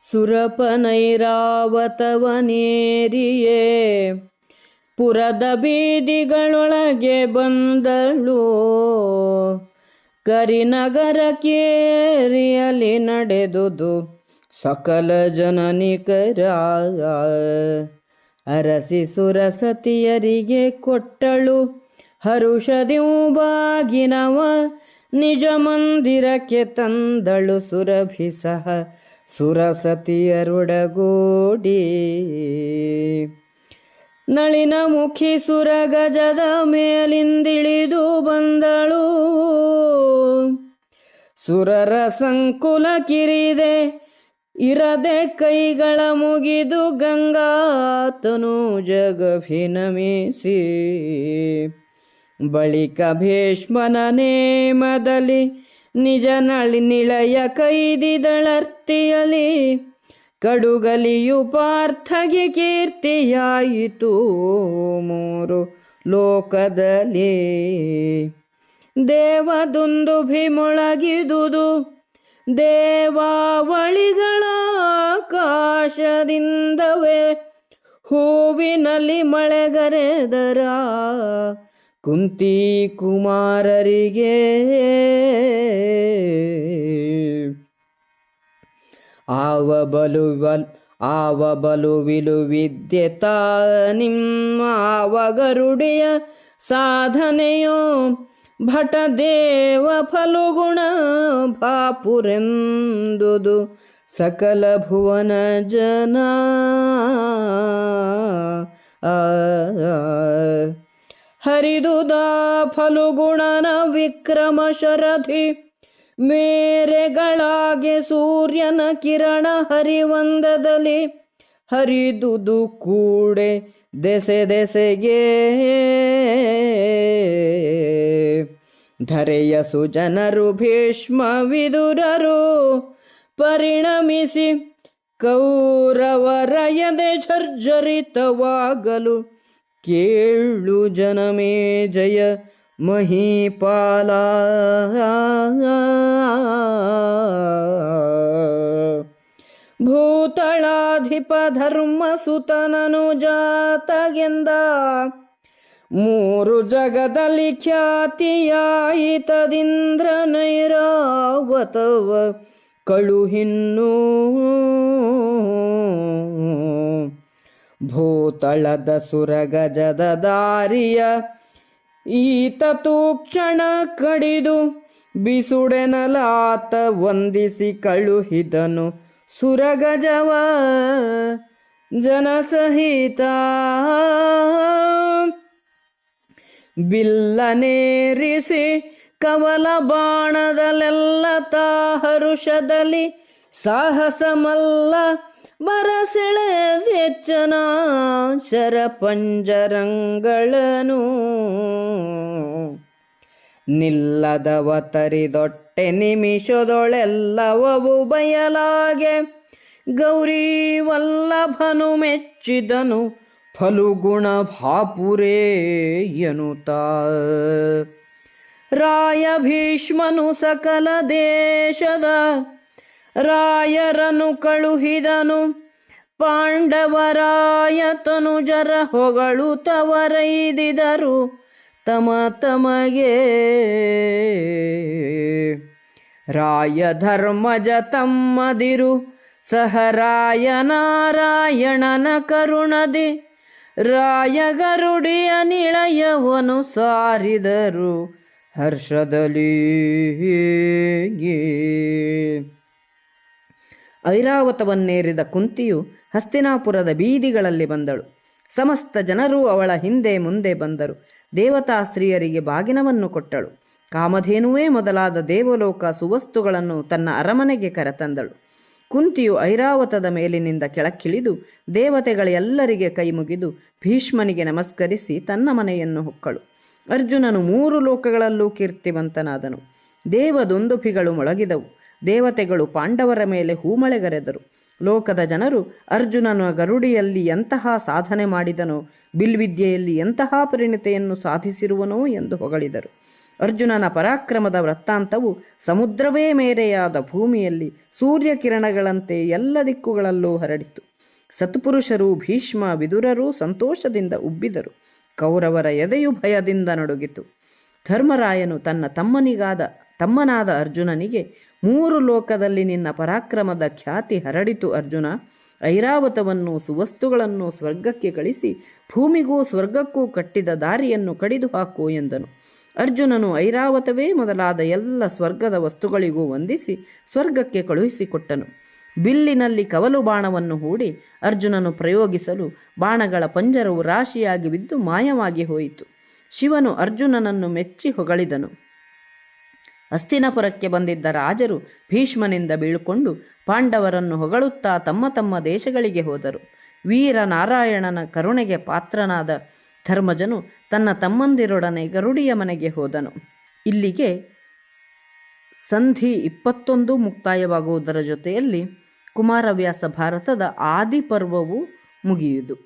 ಸುರಪನೈರಾವತವನೇರಿಯೇ ಪುರದ ಬೀದಿಗಳೊಳಗೆ ಬಂದಳು. ಕರಿನಗರ ಕೇರಿಯಲ್ಲಿ ನಡೆದುದು ಸಕಲ ಜನನಿಕರ. ಅರಸಿ ಸುರಸತಿಯರಿಗೆ ಕೊಟ್ಟಳು ಹರುಷದಿವುಬಾಗಿನವ. ನಿಜ ಮಂದಿರಕ್ಕೆ ತಂದಳು ಸುರಭಿ ಸಹ ಸುರಸತಿಯರೊಡಗೂಡಿ. ನಳಿನ ಮುಖಿ ಸುರಗಜದ ಮೇಲಿಂದಿಳಿದು ಬಂದಳು. ಸುರರ ಸಂಕುಲ ಕಿರಿದೆ ಇರದೆ ಕೈಗಳ ಮುಗಿದು ಗಂಗಾತನು ಜಗಭಿನಮಿಸಿ. ಬಳಿಕ ಭೀಷ್ಮನ ನೇಮದಲ್ಲಿ ನಿಜ ನಿಳಯ ಕೈದಿದಳರ್ತಿಯಲಿ. ಕಡುಗಲಿಯು ಪಾರ್ಥಗೆ ಕೀರ್ತಿಯಾಯಿತು ಮೂರು ಲೋಕದಲ್ಲಿ. ದೇವದುಂದುಭಿ ಮೊಳಗಿದುದು ದೇವಾವಳಿಗಳ ಆಕಾಶದಿಂದವೇ. ಹೂವಿನಲ್ಲಿ ಮಳೆಗರೆದರ ಕುಂತಿ ಕುಮಾರರಿಗೆ. ಆವ ಬಲುವಿಲು ವಿದ್ಯೆ ನಿಮ್ಮ ಗರುಡಿಯ ಸಾಧನೆಯೋ. ಭಟದೇವ ಫಲುಗುಣ ಭಾಪುರೆಂದುದು ಸಕಲ ಭುವನ ಜನ. ಹರಿದುದಾ ಫಲುಗುಣನ ವಿಕ್ರಮ ಶರಧಿ. ಮೇರೆಗಳಾಗೆ ಸೂರ್ಯನ ಕಿರಣ ಹರಿವಂದದಲ್ಲಿ. ಹರಿದುದು ಕೂಡೆ ದೆಸೆ ದೆಸೆಗೆ. ಧರೆಯ ಸುಜನರು ಭೀಷ್ಮ ವಿದುರರು ಪರಿಣಮಿಸಿ. ಕೌರವರ ಎದೆ ಜರ್ಜರಿತವಾಗಲು. ಕೇಳು ಜನಮೇ ಜಯ ಮಹೀಪಾಲ. ಭೂತಳಾಧಿಪ ಧರ್ಮಸುತನನು ಜಾತಗೆಂದ. ಮೂರು ಜಗದಲ್ಲಿ ಖ್ಯಾತಿಯಾಯಿತದಿಂದ್ರ ನೈರಾವತವ ಕಳುಹಿನ್ನು. ಭೂತಳದ ಸುರಗಜದ ದಾರಿಯ ಈತ ತೂಕ್ಷಣ ಕಡಿದು. ಬಿಸುಡೆನಲಾತ ವಂದಿಸಿ ಕಳುಹಿದನು ಸುರಗಜವ ಜನಸಹಿತ. ಬಿಲ್ಲನೇರಿಸಿ ಕವಲ ಬಾಣದಲ್ಲೆಲ್ಲ ಹರುಷದಲ್ಲಿ. ಸಾಹಸಮಲ್ಲ ಬರಸೆಳೆ ವೆಚ್ಚನ ಶರಪಂಜರಂಗಳನು. ನಿಲ್ಲದವ ತರಿದೊಟ್ಟೆ ನಿಮಿಷದೊಳೆಲ್ಲವವು ಬಯಲಾಗೆ. ಗೌರಿ ವಲ್ಲಭನು ಮೆಚ್ಚಿದನು ಫಲುಗುಣ ಭಾಪುರೇ ಎನ್ನುತ್ತ. ರಾಯ ಭೀಷ್ಮನು ಸಕಲ ದೇಶದ ರಾಯರನು ಕಳುಹಿದನು. ಪಾಂಡವರಾಯ ತನುಜರ ಹೊಗಳುತ್ತವರೈದಿದರು ತಮ ತಮಗೆ. ರಾಯ ಧರ್ಮಜ ತಮ್ಮದಿರು ಸಹರಾಯ ನಾರಾಯಣನ ಕರುಣದಿ. ರಾಯ ಗರುಡಿಯ ನಿಳಯವನು ಸಾರಿದರು ಹರ್ಷದಲ್ಲಿ. ಐರಾವತವನ್ನೇರಿದ ಕುಂತಿಯು ಹಸ್ತಿನಾಪುರದ ಬೀದಿಗಳಲ್ಲಿ ಬಂದಳು. ಸಮಸ್ತ ಜನರು ಅವಳ ಹಿಂದೆ ಮುಂದೆ ಬಂದರು. ದೇವತಾ ಸ್ತ್ರೀಯರಿಗೆ ಬಾಗಿನವನ್ನು ಕೊಟ್ಟಳು. ಕಾಮಧೇನುವೇ ಮೊದಲಾದ ದೇವಲೋಕ ಸುವಸ್ತುಗಳನ್ನು ತನ್ನ ಅರಮನೆಗೆ ಕರೆತಂದಳು. ಕುಂತಿಯು ಐರಾವತದ ಮೇಲಿನಿಂದ ಕೆಳಕ್ಕಿಳಿದು ದೇವತೆಗಳೆಲ್ಲರಿಗೆ ಕೈಮುಗಿದು ಭೀಷ್ಮನಿಗೆ ನಮಸ್ಕರಿಸಿ ತನ್ನ ಮನೆಯನ್ನು ಹೊಕ್ಕಳು. ಅರ್ಜುನನು 3 ಲೋಕಗಳಲ್ಲೂ ಕೀರ್ತಿವಂತನಾದನು. ದೇವದುಂದುಭಿಗಳು ಮೊಳಗಿದವು. ದೇವತೆಗಳು ಪಾಂಡವರ ಮೇಲೆ ಹೂಮಳೆಗರೆದರು. ಲೋಕದ ಜನರು ಅರ್ಜುನನ ಗರುಡಿಯಲ್ಲಿ ಎಂತಹ ಸಾಧನೆ ಮಾಡಿದನೋ, ಬಿಲ್ವಿದ್ಯೆಯಲ್ಲಿ ಎಂತಹ ಪರಿಣಿತೆಯನ್ನು ಸಾಧಿಸಿರುವನೋ ಎಂದು ಹೊಗಳಿದರು. ಅರ್ಜುನನ ಪರಾಕ್ರಮದ ವೃತ್ತಾಂತವು ಸಮುದ್ರವೇ ಮೇರೆಯಾದ ಭೂಮಿಯಲ್ಲಿ ಸೂರ್ಯಕಿರಣಗಳಂತೆ ಎಲ್ಲ ದಿಕ್ಕುಗಳಲ್ಲೂ ಹರಡಿತು. ಸತ್ಪುರುಷರು ಭೀಷ್ಮ ವಿದುರರೂ ಸಂತೋಷದಿಂದ ಉಬ್ಬಿದರು. ಕೌರವರ ಎದೆಯು ಭಯದಿಂದ ನಡುಗಿತು. ಧರ್ಮರಾಯನು ತನ್ನ ತಮ್ಮನಾದ ಅರ್ಜುನನಿಗೆ, 3 ಲೋಕದಲ್ಲಿ ನಿನ್ನ ಪರಾಕ್ರಮದ ಖ್ಯಾತಿ ಹರಡಿತು ಅರ್ಜುನ. ಐರಾವತವನ್ನು ಸುವಸ್ತುಗಳನ್ನು ಸ್ವರ್ಗಕ್ಕೆ ಕಳಿಸಿ ಭೂಮಿಗೂ ಸ್ವರ್ಗಕ್ಕೂ ಕಟ್ಟಿದ ದಾರಿಯನ್ನು ಕಡಿದು ಹಾಕು ಎಂದನು. ಅರ್ಜುನನು ಐರಾವತವೇ ಮೊದಲಾದ ಎಲ್ಲ ಸ್ವರ್ಗದ ವಸ್ತುಗಳಿಗೂ ವಂದಿಸಿ ಸ್ವರ್ಗಕ್ಕೆ ಕಳುಹಿಸಿಕೊಟ್ಟನು. ಬಿಲ್ಲಿನಲ್ಲಿ ಕವಲು ಬಾಣವನ್ನು ಹೂಡಿ ಅರ್ಜುನನು ಪ್ರಯೋಗಿಸಲು ಬಾಣಗಳ ಪಂಜರವು ರಾಶಿಯಾಗಿ ಬಿದ್ದು ಮಾಯವಾಗಿ ಹೋಯಿತು. ಶಿವನು ಅರ್ಜುನನನ್ನು ಮೆಚ್ಚಿ ಹೊಗಳಿದನು. ಹಸ್ತಿನಪುರಕ್ಕೆ ಬಂದಿದ್ದ ರಾಜರು ಭೀಷ್ಮನಿಂದ ಬೀಳುಕೊಂಡು ಪಾಂಡವರನ್ನು ಹೊಗಳುತ್ತಾ ತಮ್ಮ ತಮ್ಮ ದೇಶಗಳಿಗೆ ಹೋದರು. ವೀರ ನಾರಾಯಣನ ಕರುಣೆಗೆ ಪಾತ್ರನಾದ ಧರ್ಮಜನು ತನ್ನ ತಮ್ಮಂದಿರೊಡನೆ ಗರುಡಿಯ ಮನೆಗೆ ಹೋದನು. ಇಲ್ಲಿಗೆ ಸಂಧಿ 21 ಮುಕ್ತಾಯವಾಗುವುದರ ಜೊತೆಯಲ್ಲಿ ಕುಮಾರವ್ಯಾಸ ಭಾರತದ ಆದಿಪರ್ವವು ಮುಗಿಯುವುದು.